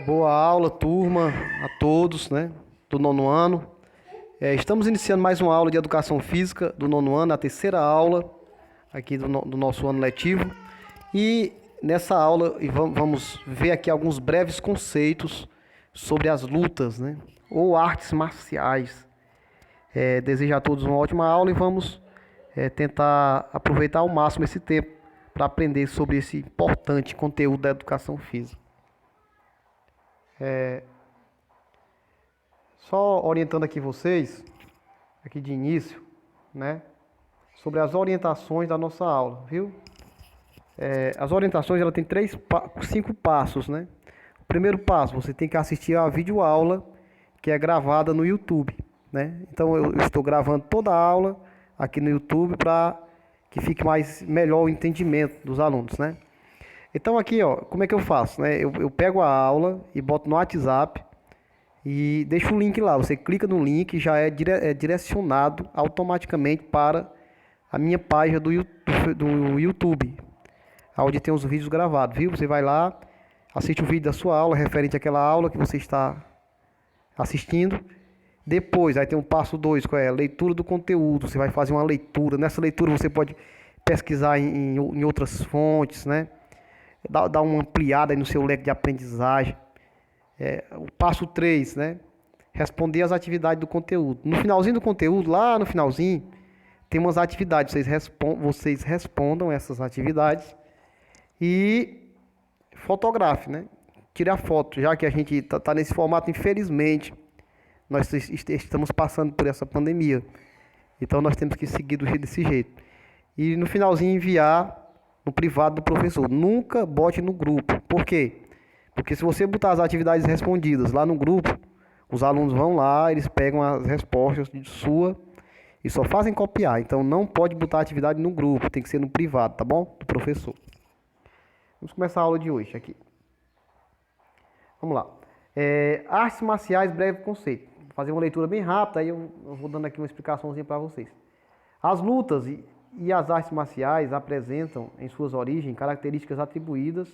Boa aula, turma, a todos, né, do nono ano. Estamos iniciando mais uma aula de Educação Física do nono ano, a terceira aula aqui do nosso ano letivo. E nessa aula vamos ver aqui alguns breves conceitos sobre as lutas, né, ou artes marciais. Desejo a todos uma ótima aula e vamos tentar aproveitar ao máximo esse tempo para aprender sobre esse importante conteúdo da Educação Física. Só orientando aqui vocês, aqui de início, né, sobre as orientações da nossa aula, viu? As orientações, ela tem cinco passos, né? O primeiro passo, você tem que assistir a videoaula que é gravada no YouTube, né? Então eu estou gravando toda a aula aqui no YouTube para que fique melhor o entendimento dos alunos, né? Então aqui, ó, como é que eu faço, né? Eu pego a aula e boto no WhatsApp e deixa o link lá. Você clica no link e já é direcionado automaticamente para a minha página do YouTube, onde tem os vídeos gravados, viu? Você vai lá, assiste o vídeo da sua aula, referente àquela aula que você está assistindo. Depois, aí tem um passo 2, qual é? Leitura do conteúdo. Você vai fazer uma leitura. Nessa leitura você pode pesquisar em outras fontes, né? Dar uma ampliada aí no seu leque de aprendizagem. O passo 3, né? Responder as atividades do conteúdo. No finalzinho do conteúdo, lá no finalzinho, tem umas atividades. Vocês respondam essas atividades e fotografe, né? Tire a foto, já que a gente tá nesse formato, infelizmente, nós estamos passando por essa pandemia. Então nós temos que seguir desse jeito. E no finalzinho enviar no privado do professor. Nunca bote no grupo. Por quê? Porque se você botar as atividades respondidas lá no grupo, os alunos vão lá, eles pegam as respostas de sua e só fazem copiar. Então não pode botar a atividade no grupo, tem que ser no privado, tá bom? Do professor. Vamos começar a aula de hoje aqui. Vamos lá. Artes marciais, breve conceito. Vou fazer uma leitura bem rápida, aí eu vou dando aqui uma explicaçãozinha para vocês. As lutas e as artes marciais apresentam em suas origens características atribuídas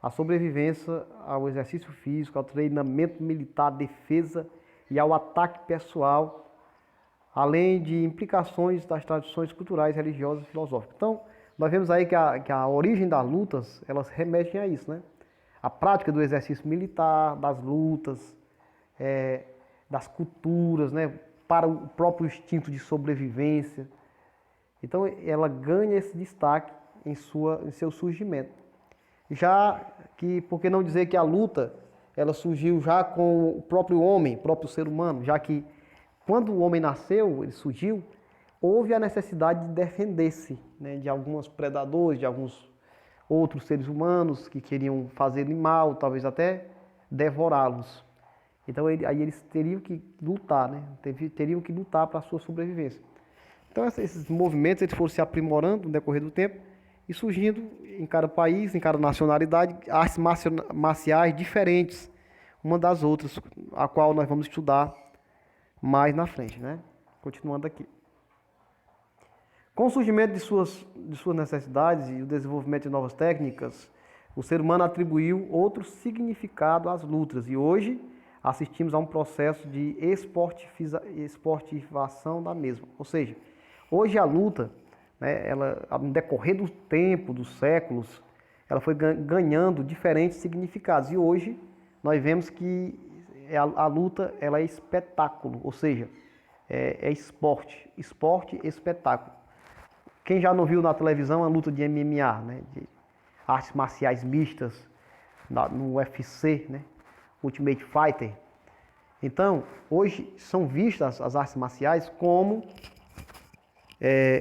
à sobrevivência, ao exercício físico, ao treinamento militar, defesa e ao ataque pessoal, além de implicações das tradições culturais, religiosas e filosóficas. Então, nós vemos aí que a origem das lutas, elas remetem a isso, né? A prática do exercício militar, das lutas, das culturas, né? Para o próprio instinto de sobrevivência. Então, ela ganha esse destaque em seu surgimento. Já que, por que não dizer que a luta, ela surgiu já com o próprio homem, o próprio ser humano, já que quando o homem nasceu, ele surgiu, houve a necessidade de defender-se, né, de alguns predadores, de alguns outros seres humanos que queriam fazer-lhe mal, talvez até devorá-los. Então aí eles teriam que lutar, né? Teriam que lutar para a sua sobrevivência. Então esses movimentos eles foram se aprimorando no decorrer do tempo e surgindo em cada país, em cada nacionalidade, artes marciais diferentes uma das outras, a qual nós vamos estudar mais na frente, né? Continuando aqui. Com o surgimento de suas necessidades e o desenvolvimento de novas técnicas, o ser humano atribuiu outro significado às lutas e hoje assistimos a um processo de esportivação da mesma. Ou seja, hoje a luta, né, no decorrer do tempo, dos séculos, ela foi ganhando diferentes significados e hoje nós vemos que a luta ela é espetáculo, ou seja, é esporte, espetáculo. Quem já não viu na televisão a luta de MMA, né, de artes marciais mistas, no UFC, né, Ultimate Fighter. Então, hoje são vistas as artes marciais como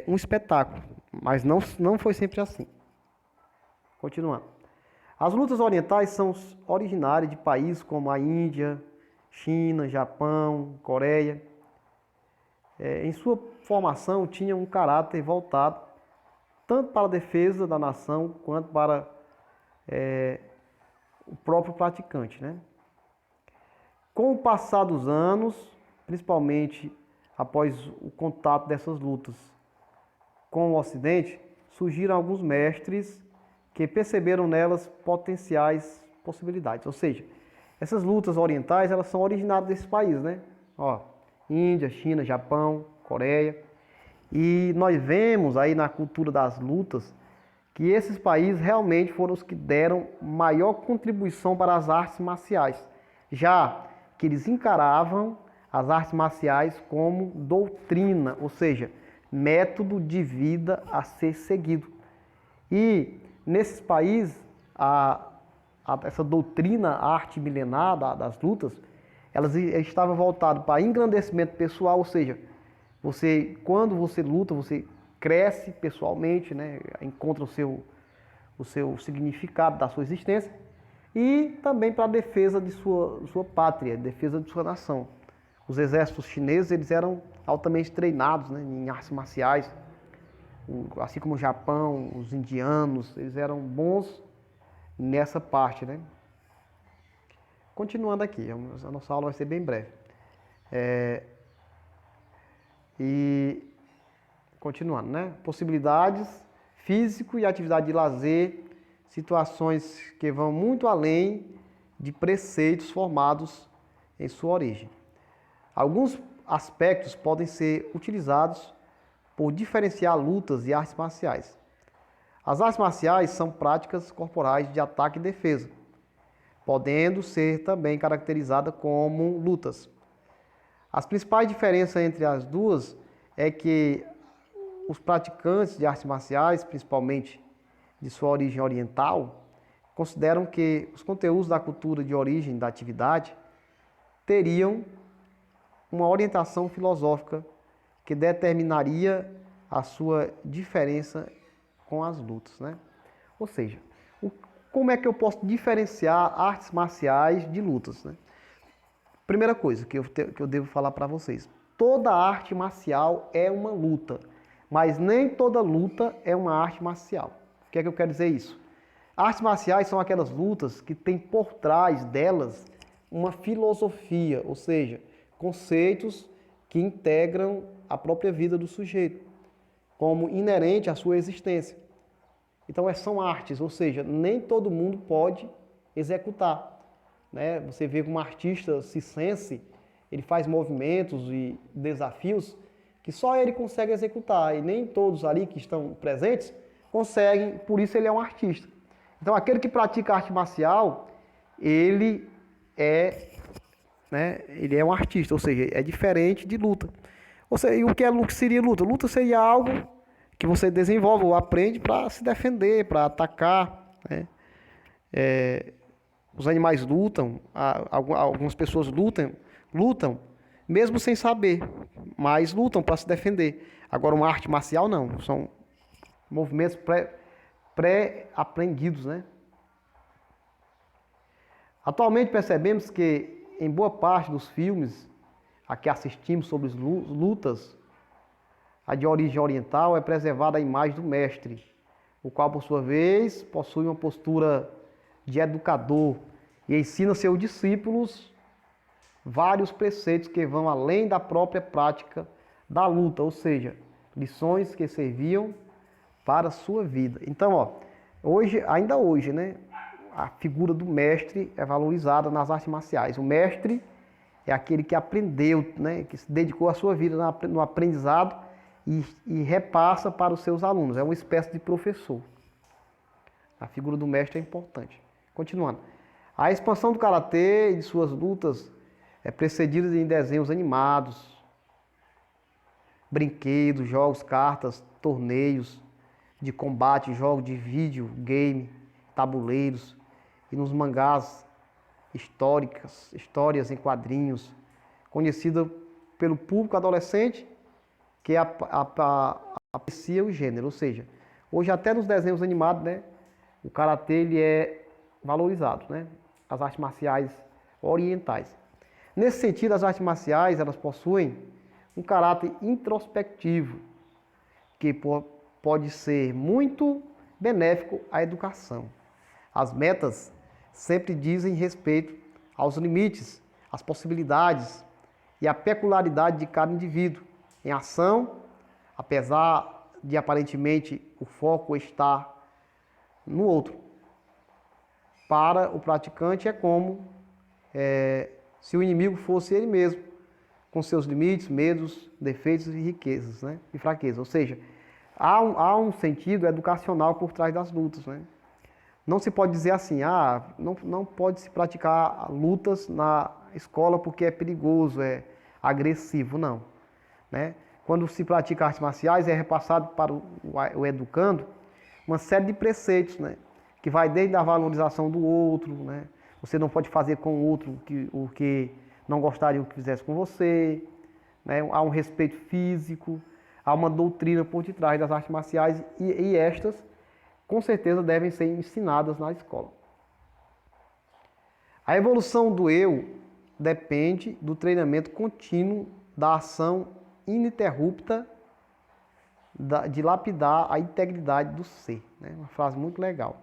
um espetáculo, mas não foi sempre assim. Continuando. As lutas orientais são originárias de países como a Índia, China, Japão, Coreia. Em sua formação tinha um caráter voltado tanto para a defesa da nação quanto para o próprio praticante, né? Com o passar dos anos, principalmente após o contato dessas lutas com o Ocidente, surgiram alguns mestres que perceberam nelas potenciais possibilidades. Ou seja, Essas lutas orientais, elas são originárias desses países, né? Ó, Índia, China, Japão, Coreia. E nós vemos aí na cultura das lutas que esses países realmente foram os que deram maior contribuição para as artes marciais, já que eles encaravam as artes marciais como doutrina, ou seja, método de vida a ser seguido. E nesses países, essa doutrina, a arte milenar das lutas, elas estavam voltadas para engrandecimento pessoal, ou seja, quando você luta, você cresce pessoalmente, né? Encontra o seu significado da sua existência e também para a defesa de sua pátria, defesa de sua nação. Os exércitos chineses, eles eram altamente treinados, né, em artes marciais, assim como o Japão, os indianos, eles eram bons nessa parte, né? Continuando aqui, a nossa aula vai ser bem breve. E continuando, né? Possibilidades, físico e atividade de lazer, situações que vão muito além de preceitos formados em sua origem. Alguns aspectos podem ser utilizados por diferenciar lutas e artes marciais. As artes marciais são práticas corporais de ataque e defesa, podendo ser também caracterizadas como lutas. As principais diferenças entre as duas é que os praticantes de artes marciais, principalmente de sua origem oriental, consideram que os conteúdos da cultura de origem da atividade teriam uma orientação filosófica que determinaria a sua diferença com as lutas, né? Ou seja, como é que eu posso diferenciar artes marciais de lutas, né? Primeira coisa que eu devo falar para vocês, toda arte marcial é uma luta, mas nem toda luta é uma arte marcial. O que é que eu quero dizer isso? Artes marciais são aquelas lutas que têm por trás delas uma filosofia, ou seja, conceitos que integram a própria vida do sujeito, como inerente à sua existência. Então, são artes, ou seja, nem todo mundo pode executar, né? Você vê que um artista circense, ele faz movimentos e desafios que só ele consegue executar, e nem todos ali que estão presentes conseguem, por isso ele é um artista. Então, aquele que pratica arte marcial, ele é um artista, ou seja, é diferente de luta. Ou seja, o que seria luta? Luta seria algo que você desenvolve ou aprende para se defender, para atacar, né? Os animais lutam, algumas pessoas lutam mesmo sem saber, mas lutam para se defender. Agora, uma arte marcial não, são movimentos pré-aprendidos, né? Atualmente percebemos que em boa parte dos filmes a que assistimos sobre lutas, a de origem oriental é preservada a imagem do mestre, o qual, por sua vez, possui uma postura de educador e ensina seus discípulos vários preceitos que vão além da própria prática da luta, ou seja, lições que serviam para a sua vida. Então, ainda hoje, né, a figura do mestre é valorizada nas artes marciais. O mestre é aquele que aprendeu, né, que se dedicou a sua vida no aprendizado e repassa para os seus alunos. É uma espécie de professor. A figura do mestre é importante. Continuando. A expansão do karatê e de suas lutas é precedida em desenhos animados, brinquedos, jogos, cartas, torneios de combate, jogos de vídeo, game, tabuleiros e nos mangás histórias em quadrinhos, conhecida pelo público adolescente que aprecia o gênero. Ou seja, hoje até nos desenhos animados, né, o karatê ele é valorizado, né? As artes marciais orientais. Nesse sentido, as artes marciais elas possuem um caráter introspectivo que pode ser muito benéfico à educação. As metas sempre dizem respeito aos limites, às possibilidades e à peculiaridade de cada indivíduo em ação, apesar de aparentemente o foco estar no outro. Para o praticante é como se o inimigo fosse ele mesmo, com seus limites, medos, defeitos e riquezas, né? E fraquezas. Ou seja, há um sentido educacional por trás das lutas, né? Não se pode dizer assim, não pode se praticar lutas na escola porque é perigoso, é agressivo, não, né? Quando se pratica artes marciais, é repassado para o educando uma série de preceitos, né? Que vai desde a valorização do outro, né? Você não pode fazer com o outro o que não gostaria que fizesse com você, né? Há um respeito físico, há uma doutrina por detrás das artes marciais e estas, com certeza, devem ser ensinadas na escola. A evolução do eu depende do treinamento contínuo da ação ininterrupta de lapidar a integridade do ser, né? Uma frase muito legal.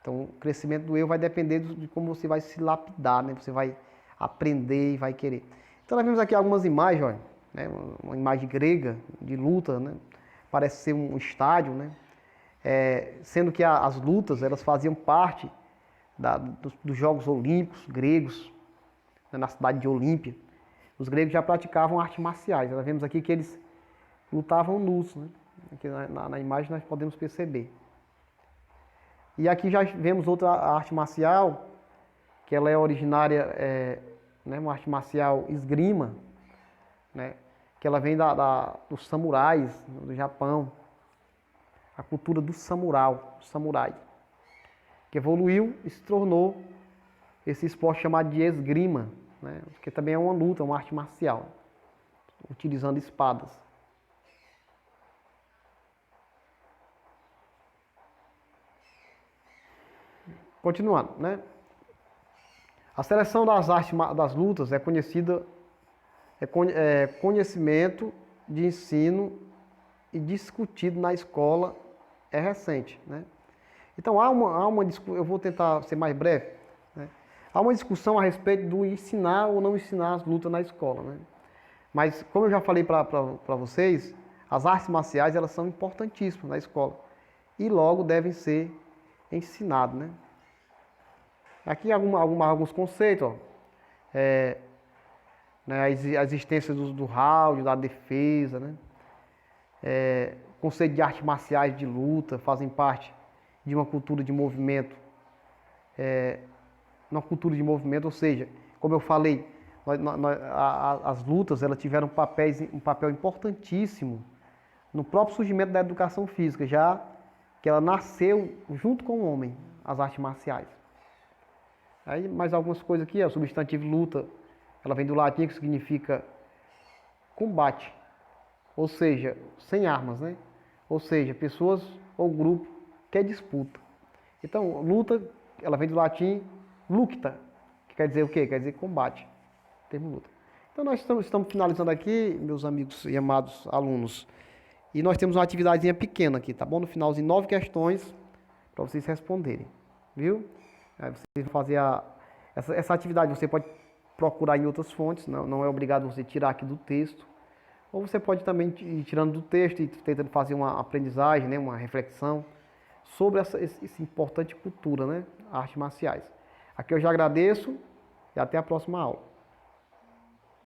Então, o crescimento do eu vai depender de como você vai se lapidar, né? Você vai aprender e vai querer. Então, nós vemos aqui algumas imagens, olha, né? Uma imagem grega de luta, né? Parece ser um estádio, né? Sendo que as lutas, elas faziam parte dos Jogos Olímpicos gregos, né? Na cidade de Olímpia. Os gregos já praticavam artes marciais. Nós vemos aqui que eles lutavam nus, né? Aqui na imagem nós podemos perceber. E aqui já vemos outra arte marcial, que ela é originária, né, uma arte marcial esgrima, né, que ela vem dos samurais do Japão, a cultura do samurai, que evoluiu e se tornou esse esporte chamado de esgrima, né, que também é uma luta, uma arte marcial, utilizando espadas. Continuando, né? A seleção das artes das lutas é conhecida, conhecimento de ensino e discutido na escola é recente, né? Então eu vou tentar ser mais breve, né? Há uma discussão a respeito do ensinar ou não ensinar as lutas na escola, né? Mas como eu já falei para vocês, as artes marciais elas são importantíssimas na escola e logo devem ser ensinadas, né? Aqui alguns conceitos, ó. Né, a existência do round, da defesa, né? O conceito de artes marciais de luta fazem parte de uma cultura de movimento, ou seja, como eu falei, as lutas elas tiveram um papel importantíssimo no próprio surgimento da educação física, já que ela nasceu junto com o homem, as artes marciais. Aí mais algumas coisas aqui, o substantivo luta, ela vem do latim que significa combate, ou seja, sem armas, né? Ou seja, pessoas ou grupo que é disputa. Então, luta, ela vem do latim lucta, que quer dizer o quê? Quer dizer combate, termo luta. Então nós estamos finalizando aqui, meus amigos e amados alunos, e nós temos uma atividadezinha pequena aqui, tá bom? No finalzinho, 9 questões para vocês responderem, viu? Aí vocês vão fazer essa atividade, você pode procurar em outras fontes, não é obrigado você tirar aqui do texto. Ou você pode também ir tirando do texto e tentando fazer uma aprendizagem, né, uma reflexão sobre essa importante cultura, né, artes marciais. Aqui eu já agradeço e até a próxima aula.